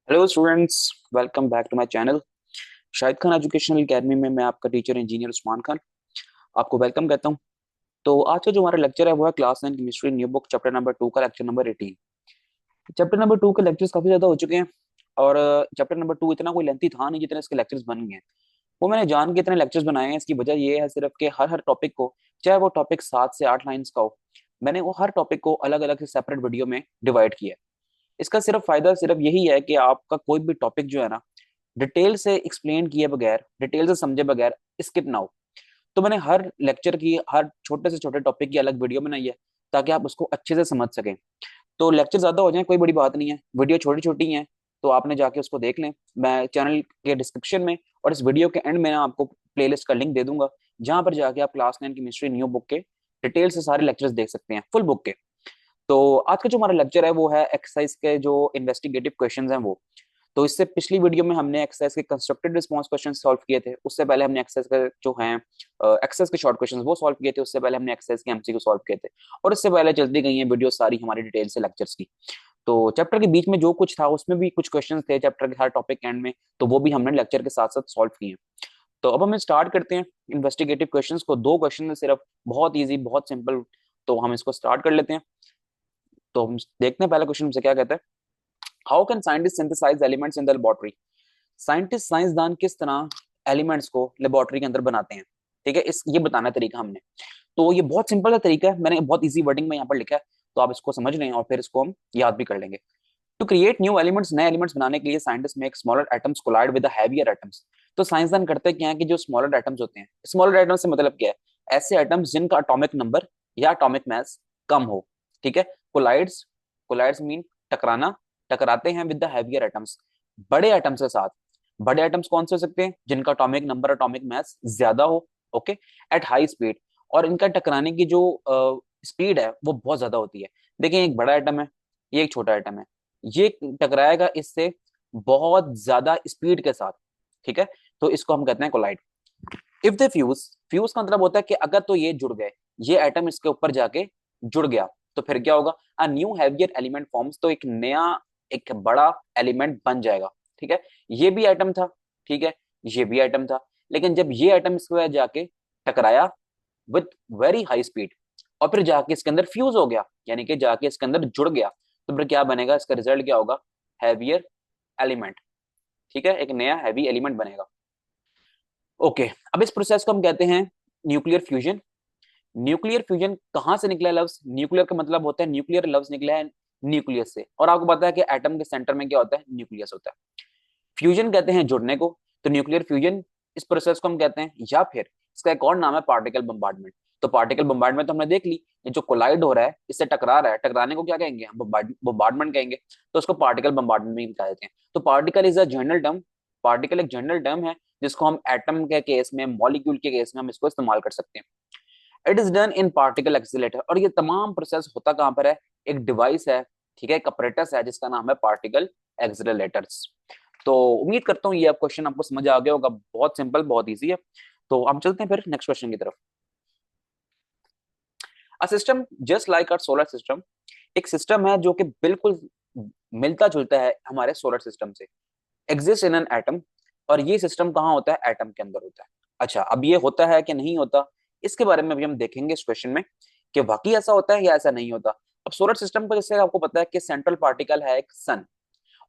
Hello students, welcome back to my channel. Shahid Khan educational academy में मैं आपका टीचर इंजीनियर उस्मान खान आपको वेलकम कहता हूं। तो आज का जो हमारा लेक्चर है वो है class 9 chemistry new book chapter number 2 का लेक्चर नंबर 18। चैप्टर नंबर 2 के लेक्चर्स काफी ज्यादा हो चुके हैं और चैप्टर नंबर 2 इतना कोई लेंथी था नहीं जितने इसके लेक्चर्स बन गए हैं। वो मैंने जान के इतने लेक्चर्स बनाए हैं, इसकी वजह ये है सिर्फ कि हर हर टॉपिक को, चाहे वो टॉपिक 7 से 8 लाइन्स का हो, मैंने वो हर टॉपिक को अलग अलग से सेपरेट वीडियो में डिवाइड किया है। इसका सिर्फ फायदा सिर्फ यही है कि आपका कोई भी टॉपिक जो है ना, डिटेल से एक्सप्लेन किए बगैर, डिटेल से समझे बगैर स्किप ना हो। तो मैंने हर लेक्चर की, हर छोटे से छोटे टॉपिक की अलग वीडियो बनाई है ताकि आप उसको अच्छे से समझ सकें। तो लेक्चर ज्यादा हो जाए कोई बड़ी बात नहीं है, वीडियो छोटी छोटी हैं, तो आपने जाके उसको देख लें। मैं चैनल के डिस्क्रिप्शन में और इस वीडियो के एंड में ना आपको प्लेलिस्ट का लिंक दे दूंगा, जहां पर जाके आप क्लास 9 केमिस्ट्री न्यू बुक के डिटेल से सारे लेक्चर्स देख सकते हैं, फुल बुक के। तो आज का जो हमारा लेक्चर है वो है एक्सरसाइज के जो इन्वेस्टिगेटिव क्वेश्चंस हैं वो। तो इससे पिछली वीडियो में हमने एक्सरसाइज के कंस्ट्रक्टेड रिस्पांस क्वेश्चन सॉल्व किए थे, उससे पहले हमने एक्सरसाइज के जो हैं एक्सरसाइज के शॉर्ट क्वेश्चंस वो सॉल्व किए थे, उससे पहले हमने एक्सरसाइज के एमसीक्यू सॉल्व किए थे, और इससे पहले चलती गई हैं वीडियो सारी हमारी डिटेल से लेक्चर्स की। तो चैप्टर के बीच में जो कुछ था उसमें भी कुछ क्वेश्चंस थे चैप्टर के हर टॉपिक एंड में, तो वो भी हमने लेक्चर के साथ साथ सॉल्व किए हैं। तो अब हम स्टार्ट करते हैं इन्वेस्टिगेटिव क्वेश्चंस को। दो क्वेश्चन है सिर्फ, बहुत इजी, बहुत सिंपल। तो हम इसको स्टार्ट कर लेते हैं। तो हम देखते हैं पहला क्वेश्चन हमसे क्या कहता है। How can scientist synthesise elements in the laboratory. Scientist, साइंसदान किस तरह एलिमेंट्स को लेबोरेटरी के अंदर बनाते हैं। ठीक है, इस ये बताना है तरीका हमने। तो ये बहुत सिंपल सा तरीका है, मैंने बहुत इजी वर्डिंग में यहाँ पर लिखा है, तो आप इसको समझ लें और फिर इसको हम याद भी कर लेंगे। टू क्रिएट न्यू एलिमेंट्स, नए एलिमेंट्स बनाने के लिए scientist make smaller atoms collide with heavier atoms. तो साइंसदान करते क्या है कि जो स्मॉलर एटम्स होते हैं, स्मॉलर एटम्स से मतलब क्या है, ऐसे एटम्स जिनका एटॉमिक नंबर या एटॉमिक मास कम हो। ठीक है, कोलाइड्स, कोलाइड्स मीन टकराना, टकराते हैं विद द हैवियर एटम्स, बड़े एटम्स के साथ। बड़े एटम्स कौन से हो सकते हैं, जिनका एटॉमिक नंबर, एटॉमिक मास ज्यादा हो। ओके, एट हाई स्पीड, और इनका टकराने की जो स्पीड है वो बहुत ज्यादा होती है। देखिए, एक बड़ा एटम है, ये एक छोटा एटम है, ये टकराएगा इससे बहुत ज्यादा स्पीड के साथ। ठीक है, तो इसको हम कहते हैं collide. If they fuse, fuse का मतलब होता है कि अगर तो ये जुड़ गए, ये एटम इसके ऊपर जाके जुड़ गया, तो फिर क्या होगा, a new heavier element forms, तो एक नया, एक बड़ा एलिमेंट बन जाएगा। ठीक है, ये भी एटम था, ठीक है, ये भी एटम था, लेकिन जब ये एटम इसके साथ जाके टकराया विथ वेरी हाई स्पीड, और फिर जाके इसके अंदर फ्यूज हो गया, यानी कि जाके इसके अंदर जुड़ गया, तो फिर क्या बनेगा, इसका रिजल्ट क्या होगा, हैवियर एलिमेंट। ठीक है, एक नया हैवी एलिमेंट बनेगा। ओके, अब इस प्रोसेस को हम कहते हैं न्यूक्लियर फ्यूजन। न्यूक्लियर फ्यूजन कहां से निकला लफ्ज, न्यूक्लियर का मतलब होता है, न्यूक्लियर लफ्ज निकला है न्यूक्लियस से, और आपको पता है कि एटम के सेंटर में क्या होता है, न्यूक्लियस होता है। फ्यूजन कहते हैं जुड़ने को, तो न्यूक्लियर फ्यूजन इस प्रोसेस को हम कहते हैं, या फिर इसका एक और नाम है पार्टिकल बम्बार्डमेंट। तो पार्टिकल बम्बार्डमेंट तो हमने देख ली, ये जो कोलाइड हो रहा है, इससे टकरा रहा है, टकराने को क्या कहेंगे हम, बम्बार्डमेंट कहेंगे। तो उसको पार्टिकल बम्बार्डमेंट भी बता देते हैं। तो particle is a general term, particle एक जनरल टर्म है जिसको हम एटम के केस में, मॉलिक्यूल के केस में हम इसको इस्तेमाल कर सकते हैं। It is done in particle accelerator, और ये तमाम प्रोसेस होता कहां पर है, एक डिवाइस है, ठीक है, एक अपरेटस है जिसका नाम है पार्टिकल एक्सीलरेटर्स। तो उम्मीद करता हूँ ये आप क्वेश्चन आपको समझ आ गया होगा, बहुत सिंपल, बहुत इजी है। तो हम चलते हैं फिर नेक्स्ट क्वेश्चन की तरफ। A system just like our solar system, एक सिस्टम है जो कि बिल्कुल मिलता जुलता है हमारे सोलर सिस्टम से, एग्जिस्ट इन एन एटम। और ये सिस्टम कहाँ होता है, एटम के अंदर होता है। अच्छा, अब ये होता है कि नहीं होता, इसके बारे में भी हम देखेंगे इस क्वेश्चन में, कि वाकई ऐसा होता है या ऐसा नहीं होता। अब सोलर सिस्टम को जैसे आपको पता है कि सेंट्रल पार्टिकल है एक सन,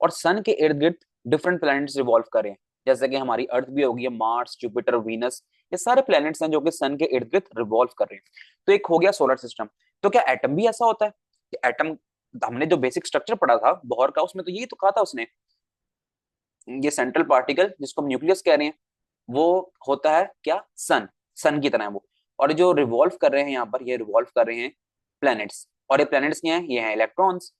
और सन के इर्द गिर्द डिफरेंट प्लैनेट्स रिवॉल्व कर रहे हैं, जैसे कि हमारी अर्थ भी होगी, मार्स, जुपिटर, वीनस, ये सारे प्लैनेट्स हैं जो कि सन के इर्द गिर्द रिवॉल्व कर रहे हैं। तो एक हो गया सोलर सिस्टम। तो क्या एटम भी ऐसा होता है कि एटम, हमने जो बेसिक स्ट्रक्चर पढ़ा था बोहर का, उसमें तो यही तो कहा था उसने, ये सेंट्रल पार्टिकल जिसको हम न्यूक्लियस कह रहे हैं, वो होता है क्या, सन, सन की तरह है वो। और जो रिवॉल्व कर रहे हैं यहाँ पर, ये रिवॉल्व कर रहे हैं प्लैनेट्स, और ये प्लैनेट्स क्या हैं, ये हैं इलेक्ट्रॉन्स।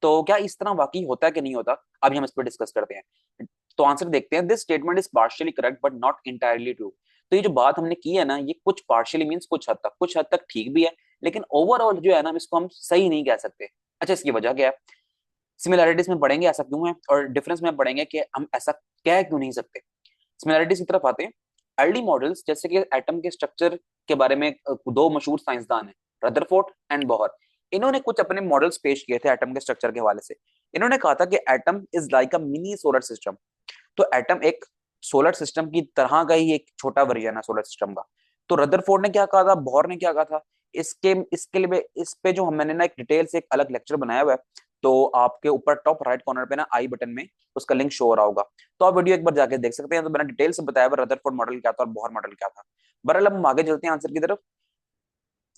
तो क्या इस तरह वाकई होता है कि नहीं होता, अभी हम इस पर डिस्कस करते हैं। तो आंसर देखते हैं, this statement is partially correct but not entirely true. तो ये जो बात हमने की है ना, ये कुछ पार्शियली मीन्स कुछ हद तक ठीक भी है, लेकिन ओवरऑल जो है ना, इसको हम सही नहीं कह सकते। अच्छा, इसकी वजह क्या है, सिमिलैरिटीज में पढ़ेंगे ऐसा क्यों है, और डिफरेंस में पढ़ेंगे कि हम ऐसा कह क्यों नहीं सकते। सिमिलैरिटीज की तरफ आते हैं। अर्ली मॉडल्स, जैसे कि एटम के स्ट्रक्चर के बारे में दो मशहूर साइंसदान हैं, रदरफोर्ड एंड बोहर, इन्होंने कुछ अपने मॉडल्स पेश किए थे एटम के स्ट्रक्चर के हवाले से। इन्होंने कहा था कि atom is like a mini solar system. तो एटम एक सोलर सिस्टम की तरह का ही एक छोटा वर्जन है सोलर सिस्टम का। तो रदरफोर्ड ने क्या कहा था, बोर ने क्या कहा था, इसके इसके लिए इस पे जो मैंने ना एक डिटेल से एक अलग लेक्चर बनाया हुआ है। तो आपके ऊपर टॉप राइट कॉर्नर पे ना आई बटन में उसका लिंक शो हो रहा होगा, तो आप वीडियो एक बार जाके देख सकते हैं। तो मैंने डिटेल से बताया हुआ रदरफोर्ड मॉडल क्या था और बोर मॉडल क्या था। बहरहाल अब हम आगे चलते हैं आंसर की तरफ।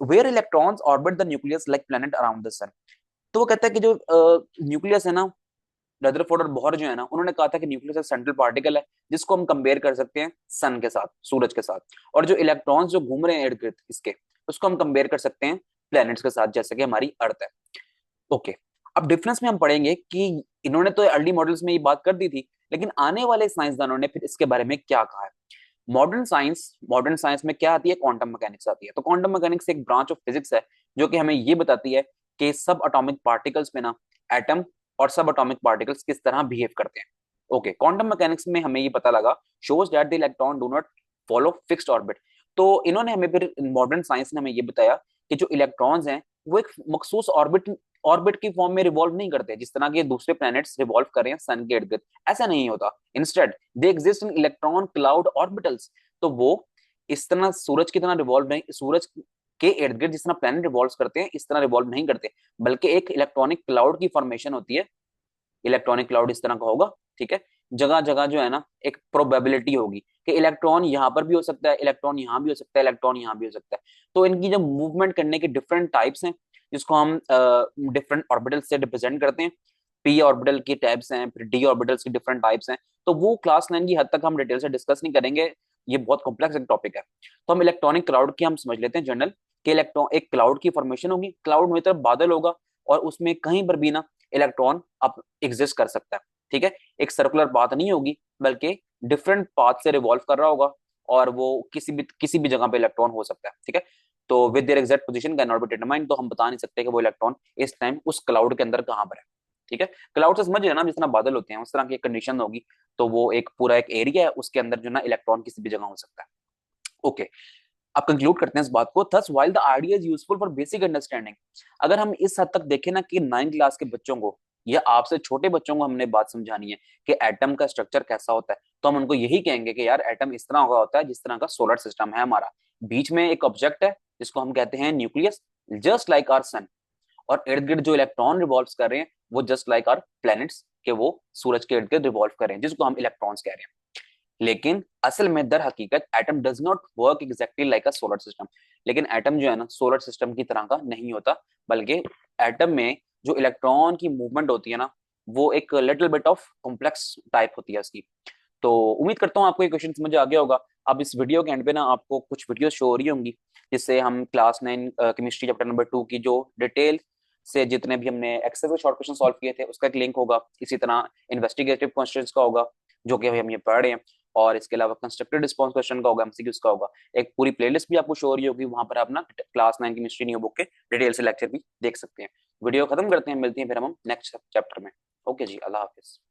Where electrons orbit the nucleus like planet around the sun. तो वो कहता है कि जो न्यूक्लियस है ना, रदरफोर्ड और बोहर जो है ना, उन्होंने कहा था कि न्यूक्लियस एक सेंट्रल पार्टिकल है जिसको हम कंपेयर कर सकते हैं सन के साथ, सूरज के साथ। और जो इलेक्ट्रॉन्स जो घूम रहे हैं इर्द गिर्द इसके, उसको हम कंपेयर कर सकते हैं प्लैनेट्स के साथ, जैसे कि हमारी अर्थ है। ओके, अब डिफरेंस में हम पढ़ेंगे कि इन्होंने तो अर्ली मॉडल्स में ये बात कर दी थी, लेकिन आने वाले साइंसदानों ने फिर इसके बारे में क्या कहा है। मॉडर्न साइंस में क्या आती है, क्वांटम मैकेनिक्स आती है। तो क्वांटम मैकेनिक्स एक ब्रांच ऑफ फिजिक्स है जो कि हमें ये बताती है कि सब अटोमिक पार्टिकल्स में ना एटम और सब अटोमिक पार्टिकल्स किस तरह बिहेव करते हैं। ओके, क्वांटम मैकेनिक्स में हमें ये पता लगा, shows that the electron do not follow fixed orbit. तो इन्होंने हमें फिर, मॉडर्न साइंस ने हमें ये बताया कि जो इलेक्ट्रॉन्स हैं वो एक मखसूस ऑर्बिट ऑर्बिट की फॉर्म में रिवॉल्व नहीं करते जिस तरह के दूसरे प्लैनेट्स रिवॉल्व कर रहे हैं सन के इर्द गिर्द। ऐसा नहीं होता। Instead they exist in electron cloud orbitals. तो वो इस तरह सूरज की तरह रिवॉल्व नहीं, सूरज के इर्द गिर्द जिस तरह प्लैनेट रिवॉल्व करते हैं इस तरह रिवॉल्व नहीं करते, बल्कि एक इलेक्ट्रॉनिक क्लाउड की फॉर्मेशन होती है। इलेक्ट्रॉनिक क्लाउड इस तरह का होगा, ठीक है। जगह जगह जो है ना एक प्रोबेबिलिटी होगी कि इलेक्ट्रॉन यहाँ पर भी हो सकता है, इलेक्ट्रॉन यहाँ भी हो सकता है, इलेक्ट्रॉन यहाँ भी हो सकता है। तो इनकी जो मूवमेंट करने के डिफरेंट टाइप्स हैं, जिसको हम डिफरेंट ऑर्बिटल से रिप्रेजेंट करते हैं। पी ऑर्बिटल की टाइप्स हैं, फिर डी ऑर्बिटल्स की डिफरेंट टाइप्स हैं। तो वो क्लास 9 की हद तक हम डिटेल से डिस्कस नहीं करेंगे, ये बहुत कॉम्प्लेक्स एक टॉपिक है। तो हम इलेक्ट्रॉनिक क्लाउड की हम समझ लेते हैं जनरल, कि इलेक्ट्रॉन एक क्लाउड की फॉर्मेशन होगी, क्लाउड में तरफ बादल होगा और उसमें कहीं पर भी ना इलेक्ट्रॉन अब एग्जिस्ट कर सकता है, ठीक है। एक सर्कुलर पाथ नहीं होगी, बल्कि डिफरेंट पाथ से रिवॉल्व कर रहा होगा, और वो किसी भी जगह पे इलेक्ट्रॉन हो सकता है, ठीक है। तो with their exact position can not be determined. तो हम बता नहीं सकते कि वो इलेक्ट्रॉन इस टाइम उस क्लाउड के अंदर कहां पर है, ठीक है। क्लाउड से समझ ना, जिस तरह बादल होते हैं उस तरह की कंडीशन होगी। तो वो एक पूरा एक एरिया है, उसके अंदर जो ना इलेक्ट्रॉन किसी भी जगह हो सकता है। ओके, अब कंक्लूड करते हैं इस बात को। Thus while the idea is useful for basic understanding. अगर हम इस हद तक देखें ना कि 9 क्लास के बच्चों को या आपसे छोटे बच्चों को हमने बात समझानी है कि एटम का स्ट्रक्चर कैसा होता है, तो हम उनको यही कहेंगे कि यार एटम इस तरह का होता है जिस तरह का सोलर सिस्टम है हमारा। बीच में एक ऑब्जेक्ट है जिसको हम कहते हैं न्यूक्लियस, जस्ट लाइक आवर सन। और इर्द गिर्द जो इलेक्ट्रॉन रिवॉल्व कर रहे हैं वो जस्ट लाइक आवर प्लैनेट्स के, वो सूरज के इर्द गिर्द रिवॉल्व कर रहे हैं, जिसको हम इलेक्ट्रॉन्स कह रहे हैं। लेकिन असल में दर हकीकत atom does not work exactly like a solar system. लेकिन एटम जो है ना सोलर सिस्टम की तरह का नहीं होता, बल्कि एटम में जो इलेक्ट्रॉन की मूवमेंट होती है ना, वो एक little bit of complex type होती है उसकी। तो उम्मीद करता हूँ आपको ये क्वेश्चन समझ आ गया होगा। अब इस वीडियो के एंड पे ना आपको कुछ वीडियो शो हो रही होंगी, जिससे हम क्लास 9 केमिस्ट्री चैप्टर नंबर 2 की जो डिटेल से जितने भी हमने एक्सेल के शॉर्ट क्वेश्चन सॉल्व किए थे उसका एक लिंक होगा। इसी तरह इन्वेस्टिगेटिव क्वेश्चंस का होगा जो कि हम ये पढ़ रहे हैं, और इसके अलावा कंस्ट्रक्टेड रिस्पॉन्स क्वेश्चन का होगा, एमसीक्यूज का होगा। एक पूरी प्लेलिस्ट भी आपको शो हो रही होगी, वहां पर आप ना क्लास 9 केमिस्ट्री न्यू बुक के डिटेल से लेक्चर भी देख सकते हैं। वीडियो खत्म करते हैं, मिलते हैं फिर हम नेक्स्ट चैप्टर में। ओके जी, अल्लाह हाफिज।